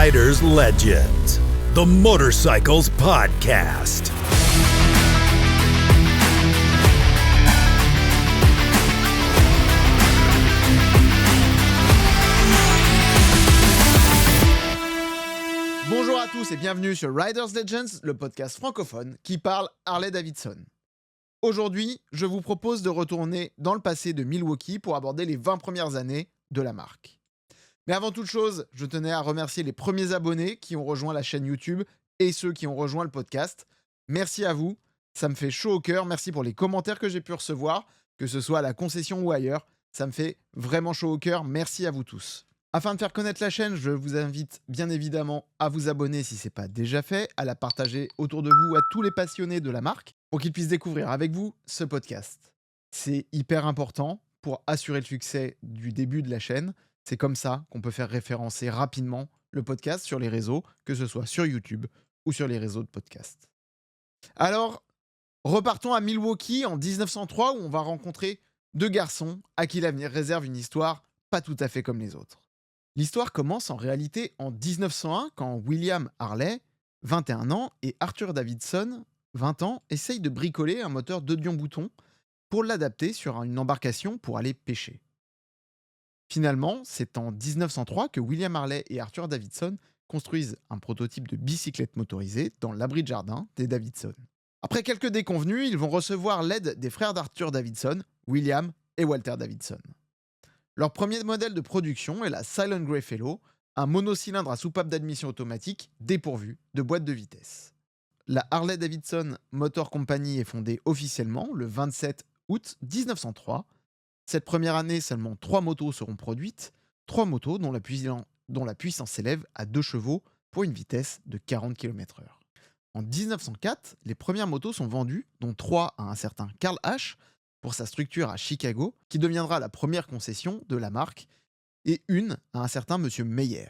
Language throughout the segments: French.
Riders Legends, the Motorcycles Podcast. Bonjour à tous et bienvenue sur Riders Legends, le podcast francophone qui parle Harley-Davidson. Aujourd'hui, je vous propose de retourner dans le passé de Milwaukee pour aborder les 20 premières années de la marque. Mais avant toute chose, je tenais à remercier les premiers abonnés qui ont rejoint la chaîne YouTube et ceux qui ont rejoint le podcast. Merci à vous, ça me fait chaud au cœur. Merci pour les commentaires que j'ai pu recevoir, que ce soit à la concession ou ailleurs. Ça me fait vraiment chaud au cœur. Merci à vous tous. Afin de faire connaître la chaîne, je vous invite bien évidemment à vous abonner si ce n'est pas déjà fait, à la partager autour de vous à tous les passionnés de la marque pour qu'ils puissent découvrir avec vous ce podcast. C'est hyper important pour assurer le succès du début de la chaîne. C'est comme ça qu'on peut faire référencer rapidement le podcast sur les réseaux, que ce soit sur YouTube ou sur les réseaux de podcast. Alors, repartons à Milwaukee en 1903 où on va rencontrer deux garçons à qui l'avenir réserve une histoire pas tout à fait comme les autres. L'histoire commence en réalité en 1901 quand William Harley, 21 ans, et Arthur Davidson, 20 ans, essayent de bricoler un moteur d'Odion-Bouton pour l'adapter sur une embarcation pour aller pêcher. Finalement, c'est en 1903 que William Harley et Arthur Davidson construisent un prototype de bicyclette motorisée dans l'abri de jardin des Davidson. Après quelques déconvenues, ils vont recevoir l'aide des frères d'Arthur Davidson, William et Walter Davidson. Leur premier modèle de production est la Silent Grey Fellow, un monocylindre à soupape d'admission automatique dépourvu de boîte de vitesse. La Harley-Davidson Motor Company est fondée officiellement le 27 août 1903. Cette première année, seulement 3 motos seront produites, 3 motos dont la puissance s'élève à 2 chevaux pour une vitesse de 40 km/h. En 1904, les premières motos sont vendues, dont 3 à un certain Carl H., pour sa structure à Chicago, qui deviendra la première concession de la marque, et une à un certain Monsieur Meyer.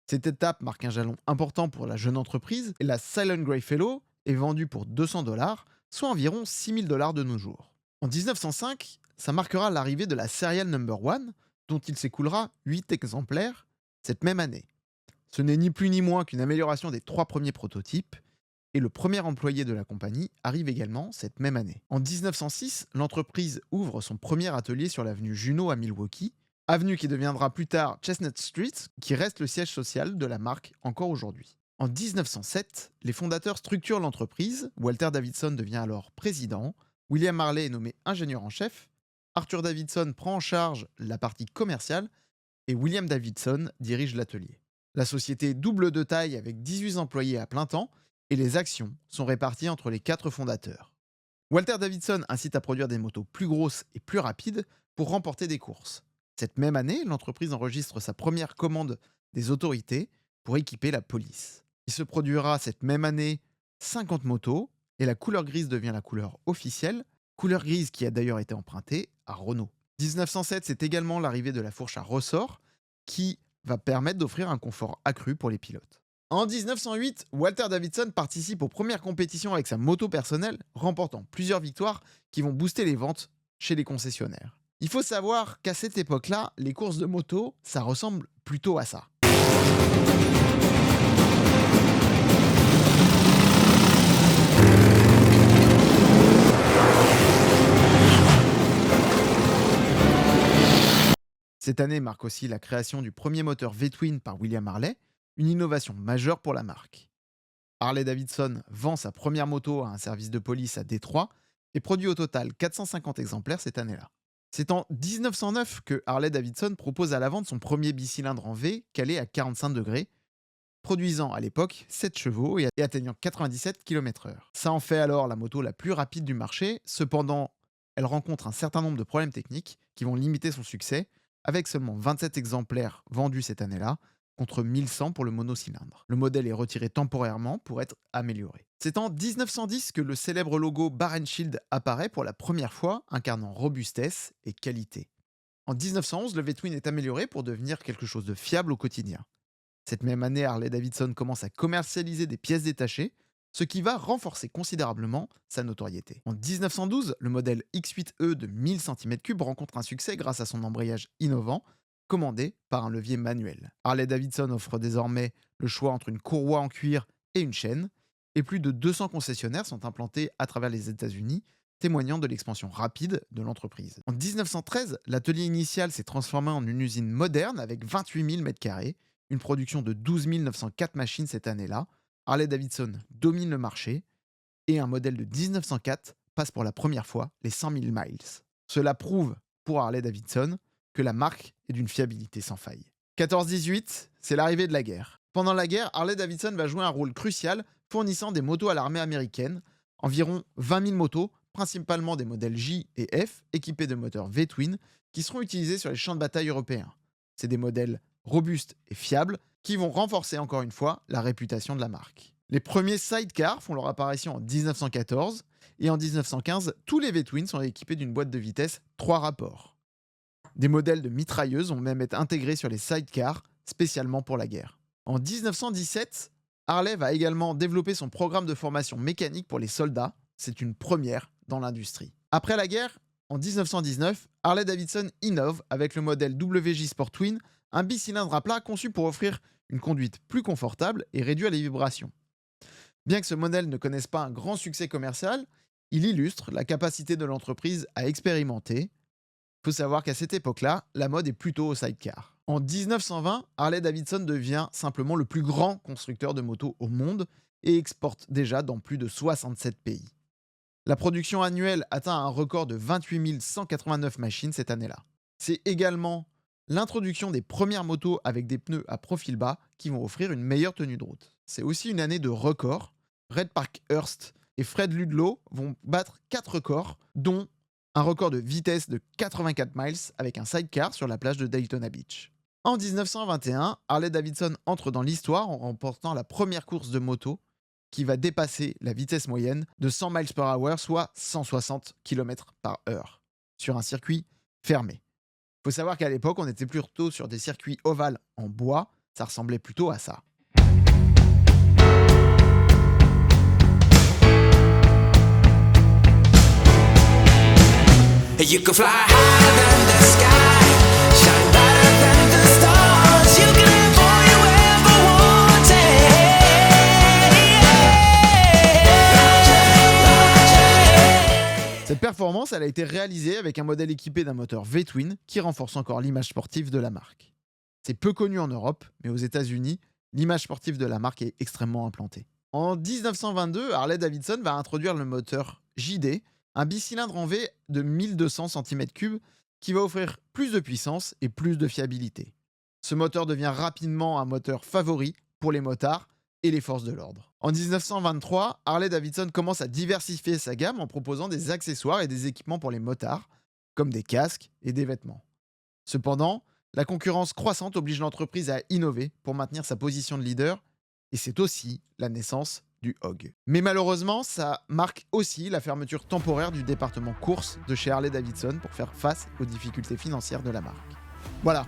Cette étape marque un jalon important pour la jeune entreprise, et la Silent Grey Fellow est vendue pour $200, soit environ $6,000 de nos jours. En 1905, ça marquera l'arrivée de la Serial Number 1, dont il s'écoulera 8 exemplaires cette même année. Ce n'est ni plus ni moins qu'une amélioration des 3 premiers prototypes, et le premier employé de la compagnie arrive également cette même année. En 1906, l'entreprise ouvre son premier atelier sur l'avenue Junot à Milwaukee, avenue qui deviendra plus tard Chestnut Street, qui reste le siège social de la marque encore aujourd'hui. En 1907, les fondateurs structurent l'entreprise, Walter Davidson devient alors président, William Harley est nommé ingénieur en chef, Arthur Davidson prend en charge la partie commerciale et William Davidson dirige l'atelier. La société double de taille avec 18 employés à plein temps et les actions sont réparties entre les 4 fondateurs. Walter Davidson incite à produire des motos plus grosses et plus rapides pour remporter des courses. Cette même année, l'entreprise enregistre sa première commande des autorités pour équiper la police. Il se produira cette même année 50 motos et la couleur grise devient la couleur officielle, couleur grise qui a d'ailleurs été empruntée à Renault. 1907, c'est également l'arrivée de la fourche à ressort qui va permettre d'offrir un confort accru pour les pilotes. En 1908, Walter Davidson participe aux premières compétitions avec sa moto personnelle, remportant plusieurs victoires qui vont booster les ventes chez les concessionnaires. Il faut savoir qu'à cette époque-là, les courses de moto, ça ressemble plutôt à ça. Cette année marque aussi la création du premier moteur V-Twin par William Harley, une innovation majeure pour la marque. Harley-Davidson vend sa première moto à un service de police à Détroit et produit au total 450 exemplaires cette année-là. C'est en 1909 que Harley-Davidson propose à la vente son premier bicylindre en V calé à 45 degrés, produisant à l'époque 7 chevaux et atteignant 97 km/h. Ça en fait alors la moto la plus rapide du marché, cependant elle rencontre un certain nombre de problèmes techniques qui vont limiter son succès, avec seulement 27 exemplaires vendus cette année-là, contre 1100 pour le monocylindre. Le modèle est retiré temporairement pour être amélioré. C'est en 1910 que le célèbre logo Bar & Shield apparaît pour la première fois, incarnant robustesse et qualité. En 1911, le V-Twin est amélioré pour devenir quelque chose de fiable au quotidien. Cette même année, Harley-Davidson commence à commercialiser des pièces détachées, ce qui va renforcer considérablement sa notoriété. En 1912, le modèle X8E de 1000 cm3 rencontre un succès grâce à son embrayage innovant, commandé par un levier manuel. Harley-Davidson offre désormais le choix entre une courroie en cuir et une chaîne, et plus de 200 concessionnaires sont implantés à travers les États-Unis, témoignant de l'expansion rapide de l'entreprise. En 1913, l'atelier initial s'est transformé en une usine moderne avec 28 000 m², une production de 12 904 machines cette année-là. Harley-Davidson domine le marché et un modèle de 1904 passe pour la première fois les 100 000 miles. Cela prouve pour Harley-Davidson que la marque est d'une fiabilité sans faille. 14-18, c'est l'arrivée de la guerre. Pendant la guerre, Harley-Davidson va jouer un rôle crucial fournissant des motos à l'armée américaine, environ 20 000 motos, principalement des modèles J et F, équipés de moteurs V-twin, qui seront utilisés sur les champs de bataille européens. C'est des modèles robustes et fiables qui vont renforcer encore une fois la réputation de la marque. Les premiers sidecars font leur apparition en 1914 et en 1915, tous les V-twin sont équipés d'une boîte de vitesse 3 rapports. Des modèles de mitrailleuses vont même être intégrés sur les sidecars, spécialement pour la guerre. En 1917, Harley va également développer son programme de formation mécanique pour les soldats. C'est une première dans l'industrie. Après la guerre, en 1919, Harley-Davidson innove avec le modèle WJ Sport Twin, un bicylindre à plat conçu pour offrir une conduite plus confortable et réduire les vibrations. Bien que ce modèle ne connaisse pas un grand succès commercial, il illustre la capacité de l'entreprise à expérimenter. Il faut savoir qu'à cette époque-là, la mode est plutôt au sidecar. En 1920, Harley-Davidson devient simplement le plus grand constructeur de motos au monde et exporte déjà dans plus de 67 pays. La production annuelle atteint un record de 28 189 machines cette année-là. C'est également l'introduction des premières motos avec des pneus à profil bas qui vont offrir une meilleure tenue de route. C'est aussi une année de records. Red Parkhurst et Fred Ludlow vont battre 4 records, dont un record de vitesse de 84 miles avec un sidecar sur la plage de Daytona Beach. En 1921, Harley-Davidson entre dans l'histoire en remportant la première course de moto qui va dépasser la vitesse moyenne de 100 miles per hour, soit 160 km/h, sur un circuit fermé. Il faut savoir qu'à l'époque, on était plutôt sur des circuits ovales en bois, ça ressemblait plutôt à ça. You can fly higher than the sky, shine brighter than the stars. You can have all you ever wanted. Cette performance, elle a été réalisée avec un modèle équipé d'un moteur V-twin qui renforce encore l'image sportive de la marque. C'est peu connu en Europe, mais aux États-Unis, l'image sportive de la marque est extrêmement implantée. En 1922, Harley-Davidson va introduire le moteur JD, un bicylindre en V de 1200 cm3 qui va offrir plus de puissance et plus de fiabilité. Ce moteur devient rapidement un moteur favori pour les motards et les forces de l'ordre. En 1923, Harley-Davidson commence à diversifier sa gamme en proposant des accessoires et des équipements pour les motards, comme des casques et des vêtements. Cependant, la concurrence croissante oblige l'entreprise à innover pour maintenir sa position de leader, et c'est aussi la naissance du Hog. Mais malheureusement, ça marque aussi la fermeture temporaire du département course de chez Harley-Davidson pour faire face aux difficultés financières de la marque. Voilà.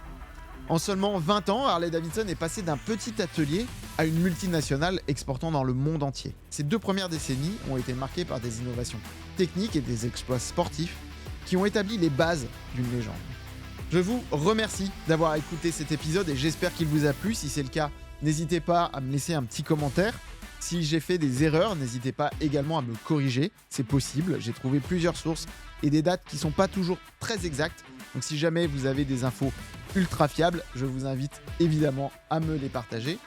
En seulement 20 ans, Harley-Davidson est passé d'un petit atelier à une multinationale exportant dans le monde entier. Ces 2 premières décennies ont été marquées par des innovations techniques et des exploits sportifs qui ont établi les bases d'une légende. Je vous remercie d'avoir écouté cet épisode et j'espère qu'il vous a plu. Si c'est le cas, n'hésitez pas à me laisser un petit commentaire. Si j'ai fait des erreurs, n'hésitez pas également à me corriger, c'est possible. J'ai trouvé plusieurs sources et des dates qui ne sont pas toujours très exactes. Donc si jamais vous avez des infos ultra fiables, je vous invite évidemment à me les partager.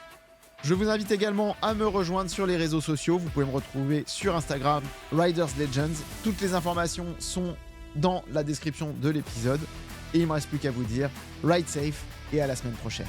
Je vous invite également à me rejoindre sur les réseaux sociaux. Vous pouvez me retrouver sur Instagram, Riders Legends. Toutes les informations sont dans la description de l'épisode. Et il ne me reste plus qu'à vous dire, ride safe et à la semaine prochaine.